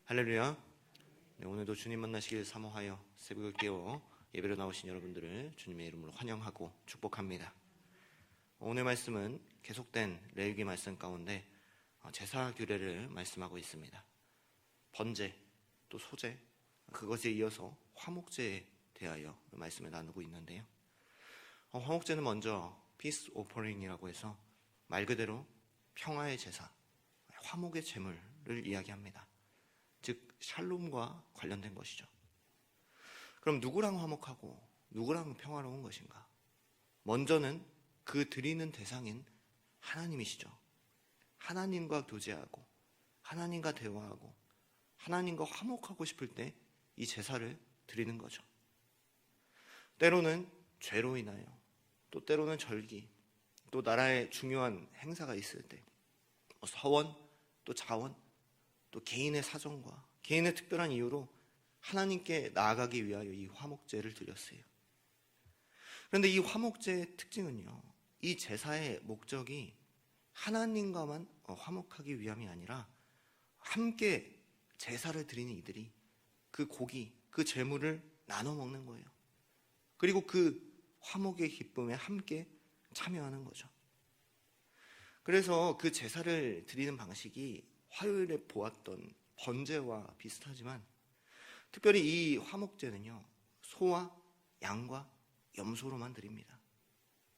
할렐루야. 네, 오늘도 주님 만나시길 사모하여 새벽을 깨워 예배로 나오신 여러분들을 주님의 이름으로 환영하고 축복합니다. 오늘 말씀은 계속된 레위기 말씀 가운데 제사 규례를 말씀하고 있습니다. 번제, 또 소제, 그것에 이어서 화목제에 대하여 말씀을 나누고 있는데요. 화목제는 먼저 Peace Offering이라고 해서 말 그대로 평화의 제사, 화목의 제물을 이야기합니다. 즉 샬롬과 관련된 것이죠. 그럼 누구랑 화목하고 누구랑 평화로운 것인가? 먼저는 그 드리는 대상인 하나님이시죠. 하나님과 교제하고 하나님과 대화하고 하나님과 화목하고 싶을 때 이 제사를 드리는 거죠. 때로는 죄로 인하여, 또 때로는 절기, 또 나라의 중요한 행사가 있을 때 서원, 또 자원, 또 개인의 사정과 개인의 특별한 이유로 하나님께 나아가기 위하여 이 화목제를 드렸어요. 그런데 이 화목제의 특징은요, 이 제사의 목적이 하나님과만 화목하기 위함이 아니라 함께 제사를 드리는 이들이 그 고기, 그 제물을 나눠 먹는 거예요. 그리고 그 화목의 기쁨에 함께 참여하는 거죠. 그래서 그 제사를 드리는 방식이 화요일에 보았던 번제와 비슷하지만 특별히 이 화목제는요, 소와 양과 염소로만 드립니다.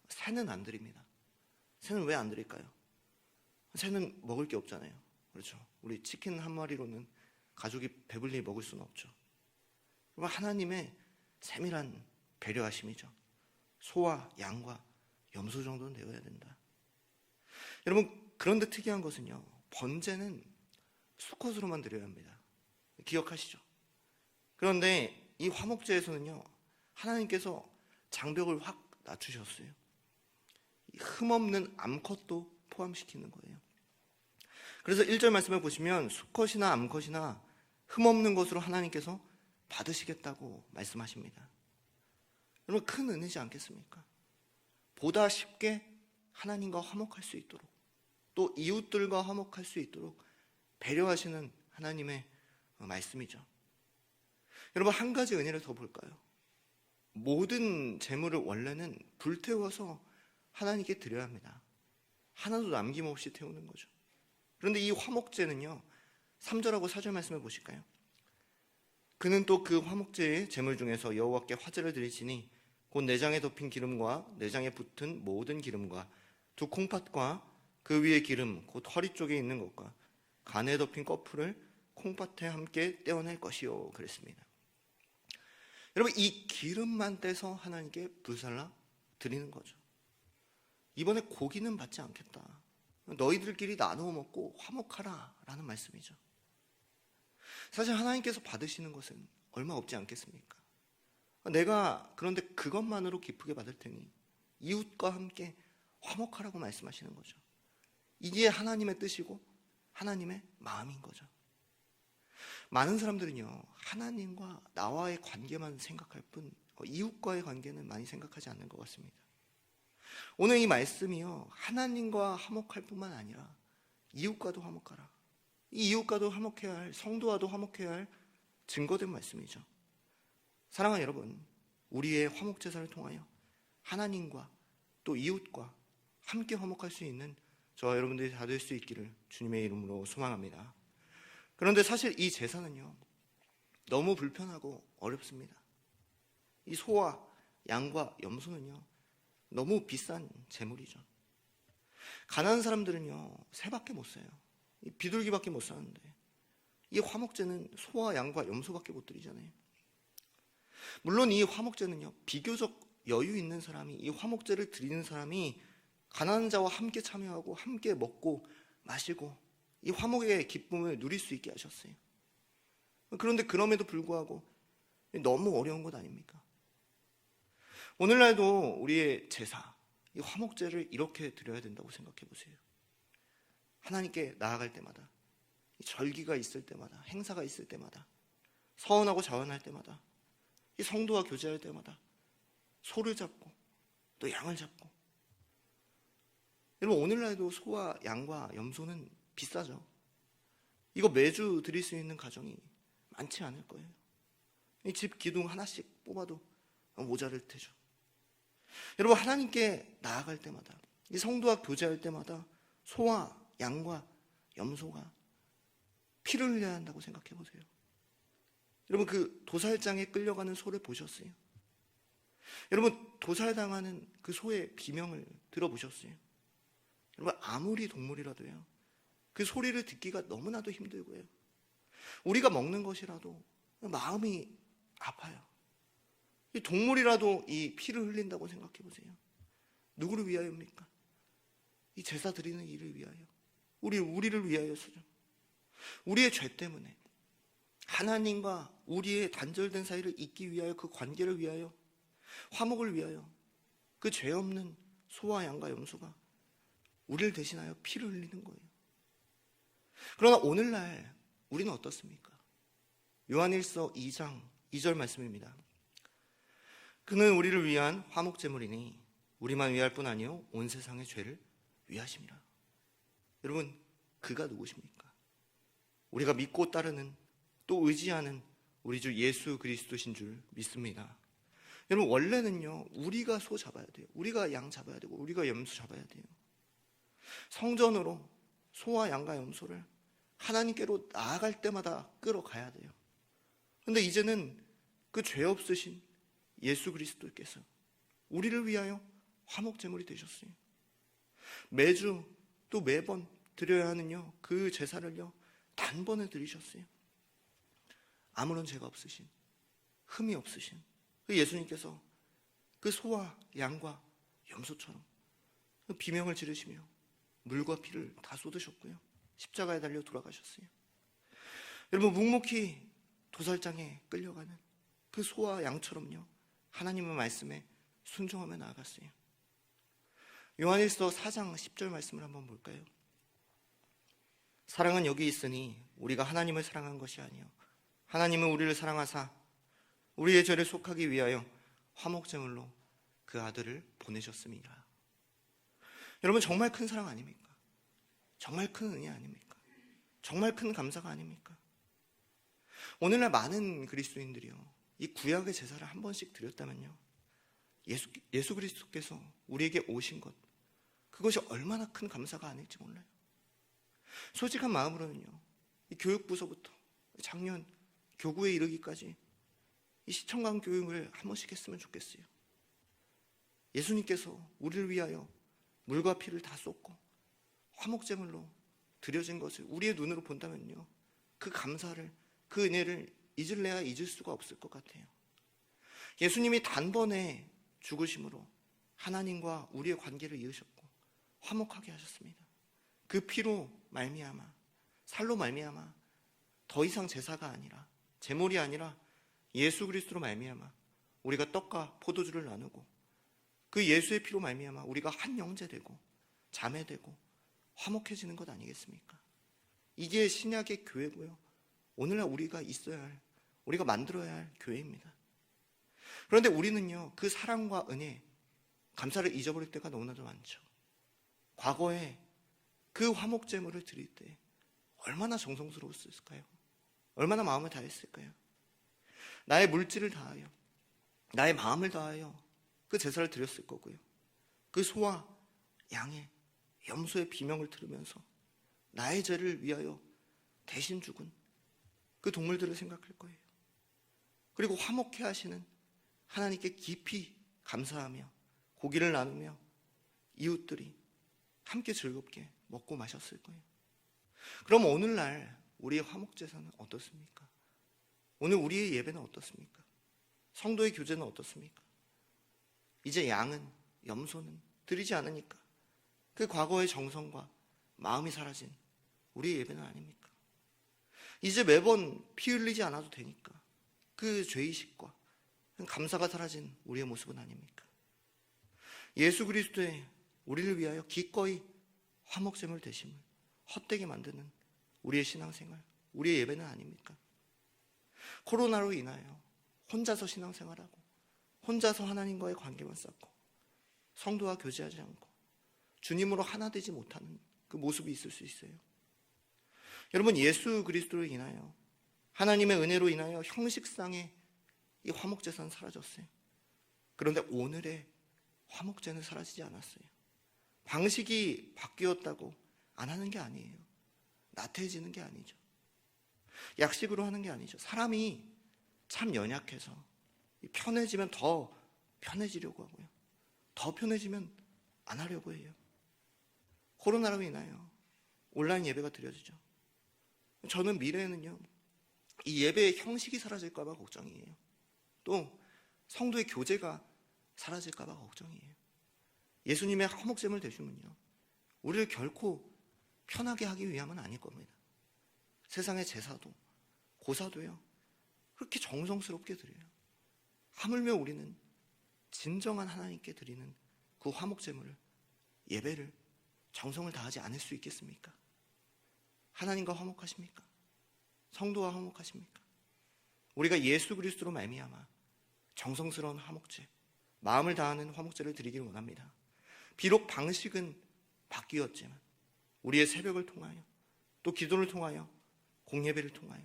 새는 안 드립니다. 새는 왜 안 드릴까요? 새는 먹을 게 없잖아요. 그렇죠? 우리 치킨 한 마리로는 가족이 배불리 먹을 수는 없죠. 그럼 하나님의 세밀한 배려하심이죠. 소와 양과 염소 정도는 되어야 된다. 여러분, 그런데 특이한 것은요, 번제는 수컷으로만 드려야 합니다. 기억하시죠? 그런데 이 화목제에서는요, 하나님께서 장벽을 확 낮추셨어요. 흠없는 암컷도 포함시키는 거예요. 그래서 1절 말씀을 보시면 수컷이나 암컷이나 흠없는 것으로 하나님께서 받으시겠다고 말씀하십니다. 여러분, 큰 은혜지 않겠습니까? 보다 쉽게 하나님과 화목할 수 있도록, 또 이웃들과 화목할 수 있도록 배려하시는 하나님의 말씀이죠. 여러분, 한 가지 은혜를 더 볼까요? 모든 재물을 원래는 불태워서 하나님께 드려야 합니다. 하나도 남김없이 태우는 거죠. 그런데 이 화목제는요, 3절하고 4절 말씀을 보실까요? 그는 또 그 화목제의 제물 중에서 여호와께 화제를 드리시니 곧 내장에 덮인 기름과 내장에 붙은 모든 기름과 두 콩팥과 그 위에 기름, 곧 허리 쪽에 있는 것과 간에 덮인 꺼풀을 콩팥에 함께 떼어낼 것이요, 그랬습니다. 여러분, 이 기름만 떼서 하나님께 불살라 드리는 거죠. 이번에 고기는 받지 않겠다. 너희들끼리 나누어 먹고 화목하라 라는 말씀이죠. 사실 하나님께서 받으시는 것은 얼마 없지 않겠습니까? 내가 그런데 그것만으로 기쁘게 받을 테니 이웃과 함께 화목하라고 말씀하시는 거죠. 이게 하나님의 뜻이고 하나님의 마음인 거죠. 많은 사람들은요, 하나님과 나와의 관계만 생각할 뿐 이웃과의 관계는 많이 생각하지 않는 것 같습니다. 오늘 이 말씀이요, 하나님과 화목할 뿐만 아니라 이웃과도 화목하라. 이 이웃과도 화목해야 할, 성도와도 화목해야 할 증거된 말씀이죠. 사랑하는 여러분, 우리의 화목제사를 통하여 하나님과 또 이웃과 함께 화목할 수 있는 저와 여러분들이 다 될 수 있기를 주님의 이름으로 소망합니다. 그런데 사실 이 제사는요, 너무 불편하고 어렵습니다. 이 소와 양과 염소는요, 너무 비싼 재물이죠. 가난한 사람들은요, 새밖에 못 사요. 비둘기밖에 못 사는데 이 화목제는 소와 양과 염소밖에 못 드리잖아요. 물론 이 화목제는요, 비교적 여유 있는 사람이, 이 화목제를 드리는 사람이 가난한 자와 함께 참여하고 함께 먹고 마시고 이 화목의 기쁨을 누릴 수 있게 하셨어요. 그런데 그럼에도 불구하고 너무 어려운 것 아닙니까? 오늘날도 우리의 제사, 이 화목제를 이렇게 드려야 된다고 생각해 보세요. 하나님께 나아갈 때마다, 절기가 있을 때마다, 행사가 있을 때마다, 서원하고 자원할 때마다, 이 성도와 교제할 때마다 소를 잡고 또 양을 잡고. 여러분, 오늘날도 소와 양과 염소는 비싸죠. 이거 매주 드릴 수 있는 가정이 많지 않을 거예요. 이 집 기둥 하나씩 뽑아도 모자랄 테죠. 여러분, 하나님께 나아갈 때마다, 이 성도와 교제할 때마다 소와 양과 염소가 피를 흘려야 한다고 생각해 보세요. 여러분, 그 도살장에 끌려가는 소를 보셨어요? 여러분, 도살당하는 그 소의 비명을 들어보셨어요? 여러분, 아무리 동물이라도요, 그 소리를 듣기가 너무나도 힘들고요, 우리가 먹는 것이라도 마음이 아파요. 이 동물이라도 이 피를 흘린다고 생각해 보세요. 누구를 위하여입니까? 이 제사 드리는 일을 위하여, 우리를 위하여서죠. 우리의 죄 때문에 하나님과 우리의 단절된 사이를 잇기 위하여, 그 관계를 위하여, 화목을 위하여 그 죄 없는 소와 양과 염소가 우리를 대신하여 피를 흘리는 거예요. 그러나 오늘날 우리는 어떻습니까? 요한일서 2장 2절 말씀입니다. 그는 우리를 위한 화목제물이니 우리만 위할 뿐 아니요 온 세상의 죄를 위하심이라. 여러분, 그가 누구십니까? 우리가 믿고 따르는, 또 의지하는 우리 주 예수 그리스도신 줄 믿습니다. 여러분, 원래는요, 우리가 소 잡아야 돼요. 우리가 양 잡아야 되고, 우리가 염소 잡아야 돼요. 성전으로 소와 양과 염소를 하나님께로 나아갈 때마다 끌어가야 돼요. 그런데 이제는 그 죄 없으신 예수 그리스도께서 우리를 위하여 화목제물이 되셨어요. 매주 또 매번 드려야 하는요, 그 제사를요, 단번에 드리셨어요. 아무런 죄가 없으신, 흠이 없으신 그 예수님께서 그 소와 양과 염소처럼 비명을 지르시며 물과 피를 다 쏟으셨고요, 십자가에 달려 돌아가셨어요. 여러분, 묵묵히 도살장에 끌려가는 그 소와 양처럼요, 하나님의 말씀에 순종하며 나아갔어요. 요한일서 4장 10절 말씀을 한번 볼까요? 사랑은 여기 있으니 우리가 하나님을 사랑한 것이 아니요 하나님은 우리를 사랑하사 우리의 죄를 속하기 위하여 화목제물로 그 아들을 보내셨습니다. 여러분, 정말 큰 사랑 아닙니까? 정말 큰 은혜 아닙니까? 정말 큰 감사가 아닙니까? 오늘날 많은 그리스도인들이요, 이 구약의 제사를 한 번씩 드렸다면요, 예수 그리스도께서 우리에게 오신 것, 그것이 얼마나 큰 감사가 아닐지 몰라요. 솔직한 마음으로는요, 이 교육부서부터 작년 교구에 이르기까지 이 시청강 교육을 한 번씩 했으면 좋겠어요. 예수님께서 우리를 위하여 물과 피를 다 쏟고 화목제물로 드려진 것을 우리의 눈으로 본다면요, 그 감사를, 그 은혜를 잊을래야 잊을 수가 없을 것 같아요. 예수님이 단번에 죽으심으로 하나님과 우리의 관계를 이으셨고 화목하게 하셨습니다. 그 피로 말미암아, 살로 말미암아 더 이상 제사가 아니라, 제물이 아니라 예수 그리스도로 말미암아 우리가 떡과 포도주를 나누고, 그 예수의 피로 말미암아 우리가 한 형제 되고 자매 되고 화목해지는 것 아니겠습니까? 이게 신약의 교회고요, 오늘날 우리가 있어야 할, 우리가 만들어야 할 교회입니다. 그런데 우리는요, 그 사랑과 은혜, 감사를 잊어버릴 때가 너무나도 많죠. 과거에 그 화목제물을 드릴 때 얼마나 정성스러웠을까요? 얼마나 마음을 다했을까요? 나의 물질을 다하여, 나의 마음을 다하여 그 제사를 드렸을 거고요, 그 소와 양의, 염소의 비명을 들으면서 나의 죄를 위하여 대신 죽은 그 동물들을 생각할 거예요. 그리고 화목해 하시는 하나님께 깊이 감사하며 고기를 나누며 이웃들이 함께 즐겁게 먹고 마셨을 거예요. 그럼 오늘날 우리의 화목제사는 어떻습니까? 오늘 우리의 예배는 어떻습니까? 성도의 교제는 어떻습니까? 이제 양은, 염소는 드리지 않으니까 그 과거의 정성과 마음이 사라진 우리의 예배는 아닙니까? 이제 매번 피 흘리지 않아도 되니까 그 죄의식과 감사가 사라진 우리의 모습은 아닙니까? 예수 그리스도의 우리를 위하여 기꺼이 화목제물 되심을 헛되게 만드는 우리의 신앙생활, 우리의 예배는 아닙니까? 코로나로 인하여 혼자서 신앙생활하고 혼자서 하나님과의 관계만 쌓고 성도와 교제하지 않고 주님으로 하나 되지 못하는 그 모습이 있을 수 있어요. 여러분, 예수 그리스도로 인하여, 하나님의 은혜로 인하여 형식상의 이 화목제사는 사라졌어요. 그런데 오늘의 화목제는 사라지지 않았어요. 방식이 바뀌었다고 안 하는 게 아니에요. 나태해지는 게 아니죠. 약식으로 하는 게 아니죠. 사람이 참 연약해서 편해지면 더 편해지려고 하고요. 더 편해지면 안 하려고 해요. 코로나로 인하여 온라인 예배가 드려지죠. 저는 미래에는요, 이 예배의 형식이 사라질까 봐 걱정이에요. 또 성도의 교제가 사라질까 봐 걱정이에요. 예수님의 화목제물 대주면요, 우리를 결코 편하게 하기 위함은 아닐 겁니다. 세상의 제사도 고사도요, 그렇게 정성스럽게 드려요. 하물며 우리는 진정한 하나님께 드리는 그 화목제물을, 예배를 정성을 다하지 않을 수 있겠습니까? 하나님과 화목하십니까? 성도와 화목하십니까? 우리가 예수 그리스도로 말미암아 정성스러운 화목제, 마음을 다하는 화목제를 드리기를 원합니다. 비록 방식은 바뀌었지만 우리의 새벽을 통하여, 또 기도를 통하여, 공예배를 통하여,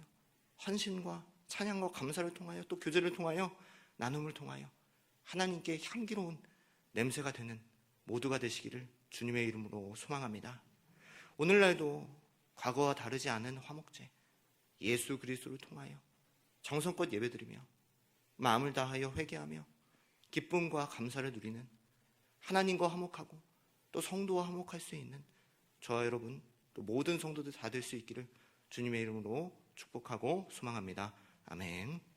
헌신과 찬양과 감사를 통하여, 또 교제를 통하여, 나눔을 통하여 하나님께 향기로운 냄새가 되는 모두가 되시기를 주님의 이름으로 소망합니다. 오늘날도 과거와 다르지 않은 화목제, 예수 그리스도를 통하여 정성껏 예배드리며 마음을 다하여 회개하며 기쁨과 감사를 누리는, 하나님과 화목하고 또 성도와 화목할 수 있는 저와 여러분, 또 모든 성도들 다 될 수 있기를 주님의 이름으로 축복하고 소망합니다. 아멘.